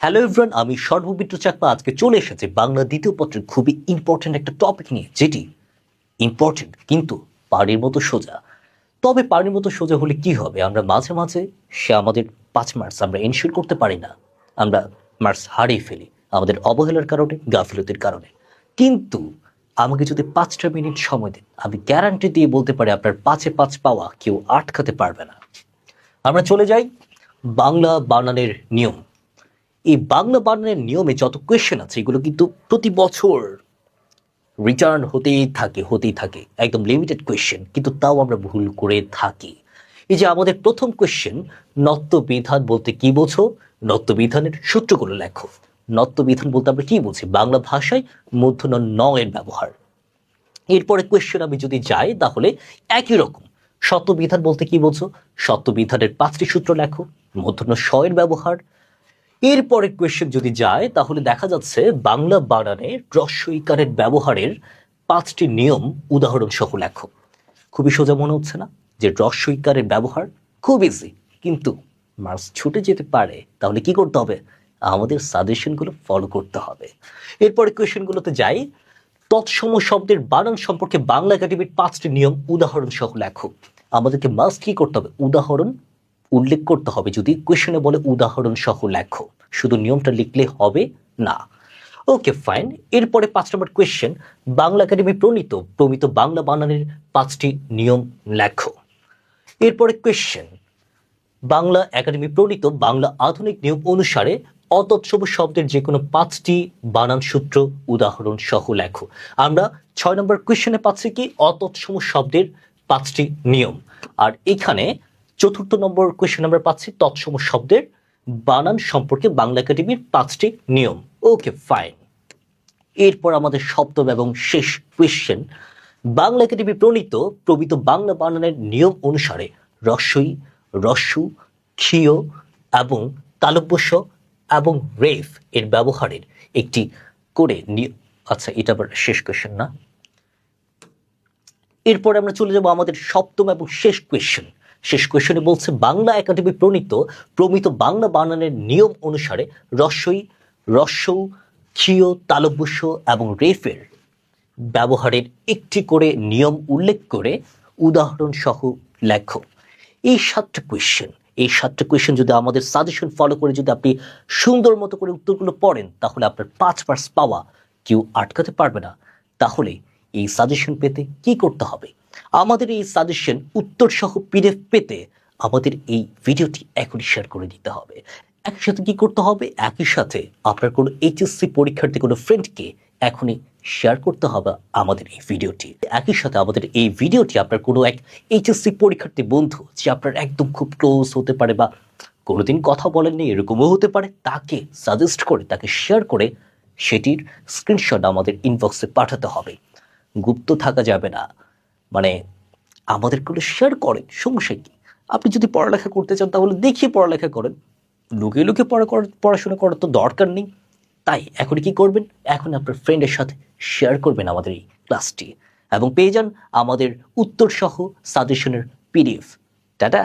Hello everyone, আমি সর্ববিদ্যু চাকমা আজকে চলে এসেছি বাংলা দ্বিতীয় পত্রের খুবই ইম্পর্টেন্ট একটা টপিক নিয়ে, যেটি ইম্পর্টেন্ট কিন্তু পানির মতো সোজা। তবে পানির মতো সোজা হলে কি হবে? আমরা মাঝে মাঝে সে আমাদের 5 মার্কস আমরা এনশিওর করতে পারি না, আমরা মার্কস হারিয়ে ফেলি আমাদের অবহেলার কারণে, গাফিলতির কারণে। কিন্তু আমাকে যদি 5টা মিনিট সময় দেন, আমি গ্যারান্টি দিয়ে বলতে পারি আপনার 5-এ 5 পাওয়া কেউ আটকাতে পারবে না। আমরা চলে যাই বাংলা বানানের নিয়ম। এই বাংলা বানানের নিয়মে যত কোয়েশ্চেন আছে এগুলো কিন্তু প্রতি বছর রিটার্ন হতেই থাকে একদম লিমিটেড কোয়েশ্চেন, কিন্তু তাও আমরা ভুল করে থাকি। এই যে আমাদের প্রথম কোয়েশ্চেন, নত্যবিধান বলতে কি বোঝো? নত্যবিধানের সূত্রগুলো লেখো। নত্যবিধান বলতে আমরা কি বুঝি? বাংলা ভাষায় মূর্ধন্য ন এর ব্যবহার। এরপরে কোয়েশ্চেন আমি যদি যাই তাহলে একই রকম, সত্যবিধান বলতে কি বোঝো? সত্যবিধানের 5টি সূত্র লেখো, মূর্ধন্য স এর ব্যবহার। এরপরে কোয়েশ্চেন যদি যায় তাহলে দেখা যাচ্ছে বাংলা বানানে হ্রস্ব ইকারের ব্যবহারের 5টি নিয়ম উদাহরণ সহ লেখো। খুবই সোজা মনে হচ্ছে না যে হ্রস্ব ইকারের ব্যবহার? খুব ইজি, কিন্তু মার্কস ছুটে যেতে পারে। তাহলে কি করতে হবে? আমাদের সাজেশনগুলো ফলো করতে হবে। এরপরে কোয়েশ্চেনগুলোতে যাই। তৎসম শব্দের বানান সম্পর্কে বাংলা একাডেমির 5টি নিয়ম উদাহরণ সহ লেখো। আমাদেরকে মাস্ট কি করতে হবে? উদাহরণ উল্লেখ করতে হবে। যদি কোয়েশ্চনে বলে উদাহরণ সহ লেখো, শুধু নিয়মটা লিখলে হবে না। Okay fine. এরপরে 5 নম্বর কোয়েশ্চেন, বাংলা একাডেমি প্রমিত বাংলা বানানের 5টি নিয়ম লেখো। এরপরে কোয়েশ্চেন, বাংলা একাডেমি প্রণীত বাংলা আধুনিক নিয়ম অনুসারে অতৎসম শব্দের যে কোনো 5টি বানান সূত্র উদাহরণ সহ লেখো। আমরা 6 নম্বর কোয়েশ্চেনে পাচ্ছি কি? অতৎসম শব্দের 5টি নিয়ম। আর এখানে 4 নম্বর কোয়েশ্চেন আমরা পাচ্ছি তৎসম শব্দের বানান সম্পর্কে বাংলা একাডেমির 5টি নিয়ম। Okay fine. এরপর আমাদের সপ্তম এবং শেষ কোয়েশ্চেন, বাংলা একাডেমি প্রমিত বাংলা বানানের নিয়ম অনুসারে রস্বই, রস্যু, ক্ষীয় এবং তালব্যস্য এবং রেফ এর ব্যবহারের একটি করে আচ্ছা, এটা আবার শেষ কোয়েশ্চেন না। এরপরে আমরা চলে যাব আমাদের সপ্তম এবং শেষ কোয়েশ্চেন। শেষ কোয়েশ্চনে বলছে বাংলা একাডেমি প্রমিত বাংলা বানানের নিয়ম অনুসারে রস্বই, রস্যৌ, ক্ষীয়, তালব্যস্য এবং রেফের ব্যবহারের একটি করে নিয়ম উল্লেখ করে উদাহরণ সহ লেখো। এই 7টা কোয়েশ্চেন যদি আমাদের সাজেশন ফলো করে যদি আপনি সুন্দর মতো করে উত্তরগুলো পড়েন, তাহলে আপনার 5 মার্কস পাওয়া কেউ আটকাতে পারবে না। তাহলে এই সাজেশন পেতে কি করতে হবে? আমাদের এই সাজেশন উত্তর সহ পিডিএফ পেতে আমাদের এই ভিডিওটি এখনই শেয়ার করে দিতে হবে। একই সাথে কি করতে হবে? একই সাথে আপনার কোনো এইচএসসি পরীক্ষার্থী কোনো ফ্রেন্ডকে এখনই শেয়ার করতে হবে আমাদের এই ভিডিওটি। একই সাথে আমাদের এই ভিডিওটি আপনার কোনো এক এইচএসসি পরীক্ষার্থী বন্ধু, যে আপনার একদম খুব ক্লোজ হতে পারে বা কোনোদিন কথা বলেননি এরকমও হতে পারে, তাকে সাজেস্ট করে, তাকে শেয়ার করে সেটির স্ক্রিনশট আমাদের ইনবক্সে পাঠাতে হবে। গুপ্ত থাকা যাবে না, মানে আমাদেরগুলো শেয়ার করেন, সমস্যা কি? আপনি যদি পড়ালেখা করতে চান তাহলে দেখিয়ে পড়ালেখা করেন, লুকিয়ে লুকিয়ে পড়াশোনা করার তো দরকার নেই। তাই এখন কি করবেন? এখন আপনার ফ্রেন্ডের সাথে শেয়ার করবেন আমাদের এই ক্লাসটি এবং পেয়ে যান আমাদের উত্তর সহ সাজেশনের পিডিএফ। টাটা।